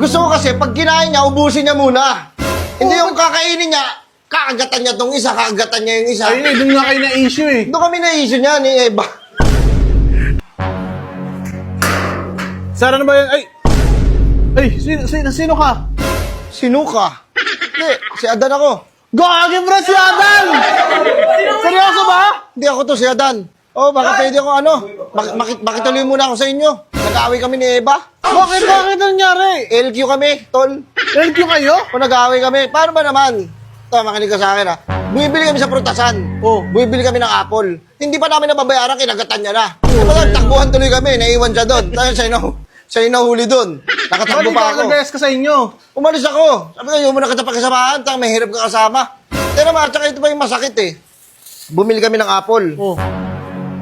Gusto ko kasi, pag kinain niya, ubusin niya muna. Hindi yung kakainin niya, kakagatan niya tong isa, kakagatan niya yung isa. Ayun eh, doon nga kayo na-issue eh. Doon kami na-issue niya ni Eva. Sara na ba yan? Ay, sino ka? Sino ka? Hindi, si Adan ako. Gagi bro, si Adan! Seryoso ba? Hindi ako to, si Adan. Oh, baka pwede ako makituloy muna ako sa inyo. Nag-aaway kami ni Eva. Bakit nangyari? LQ kami, tol. LQ kayo? Kung nag-aaway kami, paano ba naman? Ito, makinig ka sa akin ha. Bumibili kami sa prutasan. Oh. Bumibili kami ng apple. Hindi pa namin nababayaran, kinagatan niya na. Diba, takbuhan tuloy kami, naiwan siya doon. Tayo siya yung nahuli doon. Nakatakbo pa ako. Balik ka sa inyo. Umalis ako. Sabi ko, yung muna kita pagkasamahan, tang mahirap ka kasama. Pero naman, tsaka ito pa yung masakit eh. Bumili kami ng apple. Oh.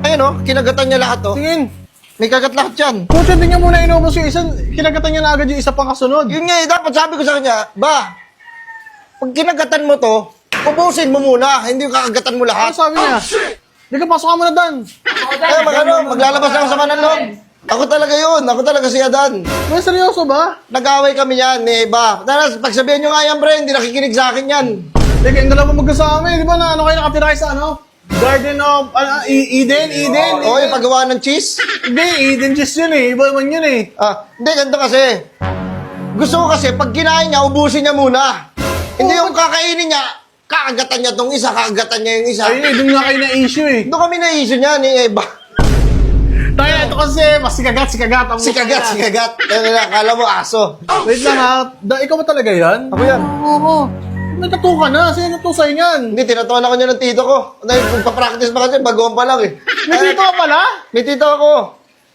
Ayun oh, kinagatan niya lahat oh. Tingin. May kagat lahat yan. Pucha, hindi niya muna inubos yung isa. Kinagatan niya na agad yung isa pang kasunod. Yun nga eh, dapat sabi ko sa kanya, ba, pag kinagatan mo to, ubusin mo muna, hindi yung kakagatan mo Ano lahat. sabi niya? Hindi ka, pasok ka muna, Dan. Maglalabas lang sa ng loob. Ako talaga yun, ako talaga si Adan. May seryoso ba? Nag-away kami yan, ni Eva. Tapos, pagsabihan nyo nga yan, pre, hindi nakikinig sa akin yan. Teka, yung dalawa magkasama eh. Di ba na ano kayo nakatira kayo sa ano? Garden of, Eden? Oo, yung paggawa ng cheese. Hindi, Eden cheese yun eh. Iba naman yun eh. Hindi, ganito kasi. Gusto ko kasi, pag kinain niya, ubusin niya muna. Hindi yung kakainin niya, kakagatan niya tong isa, kakagatan niya yung isa. Ayun eh, doon nga kayo na-issue eh. Doon kami na-issue niya ni Eva. Tayo, ito kasi, mas sikagat. Sikagat. Akala mo aso. Wait lang ha. Ikaw ba talaga yan? Ako yan. Oo. May tattoo ka na. Sino tattoo sa'yo yan? Hindi, tinatuan ako niya ng tito ko. Dahil magpa-practice pa kasi, bagoon pa lang eh. May tito ka pala? May tito ako.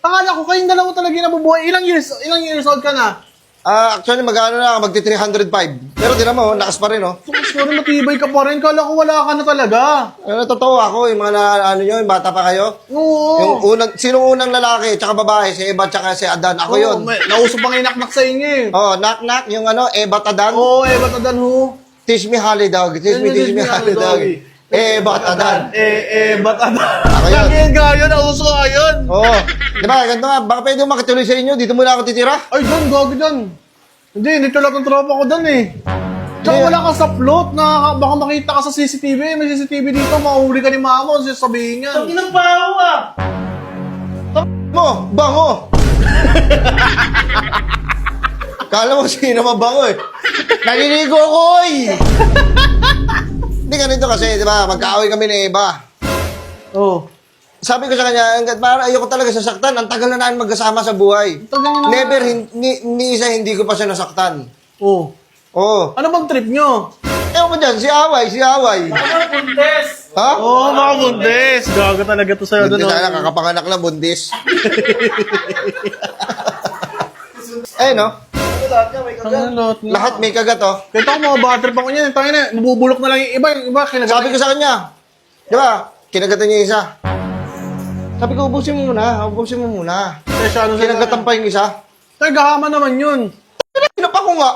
Akala ko kayong dalawa talaga yung nabubuhay. Ilang years old ka na? Actually, mag-ano na, magti-305. Pero tinan mo, lakas pa rin, oh. Sorry, matibay ka pa rin. Kala ko wala ka na talaga. Totoo ako, yung mga ano nyo, yung bata pa kayo. Oo. Sinong unang lalaki, tsaka babae, si Eva, tsaka si Adan. Ako yun. Nauso pa ngayon naknak sa inyo eh. Knock-knock, yung ano, Eva Tadan. Oo, ba't adan ho? Teach me Holly Dog. Teach me Holly Dog. Eva Tadan. Ba't adan? Ako yun. Lagyan ka yun, nauso ka yun. Oo. Diba, ganito nga, baka pwede makituloy sa inyo, dito muna ako titira. Ay, Dan, gago dyan. Hindi tulad ng tropa ko Dan eh. Tsaka wala ka sa plot na baka makita ka sa CCTV. May CCTV dito, mauli ka ni mama. Ano sasabihin niyan? Ang inang baho ah! Mo, bango. Kala mo sino mabango eh. Naliligo ko eh. Hindi ganito kasi, di ba, magkaaway kami ni Eva. Oo. Sabi ko sa kanya, parang ayoko talaga sasaktan. Ang tagal na namin magkasama sa buhay. Tagal na. Never, ni isa hindi ko pa siya nasaktan. Oo. Oo. Ano bang trip nyo? Ewan ko dyan, si Away. Ano bundes? Ha? Oo, mga bundes. Gago talaga to sa'yo Buntis doon. na, kakapanganak na bundis. No? Lahat may kagat, oh. Kaya ako mga bad trip ako niyan. Tayo na, mabubulok na lang yung iba. Yung iba, Sabi ko sa kanya, di ba, kinagatan niya isa. Sabi ko, ubusin mo muna. Kinagatan pa yung isa. Tayo, gahama naman yun. Pinapa ko nga.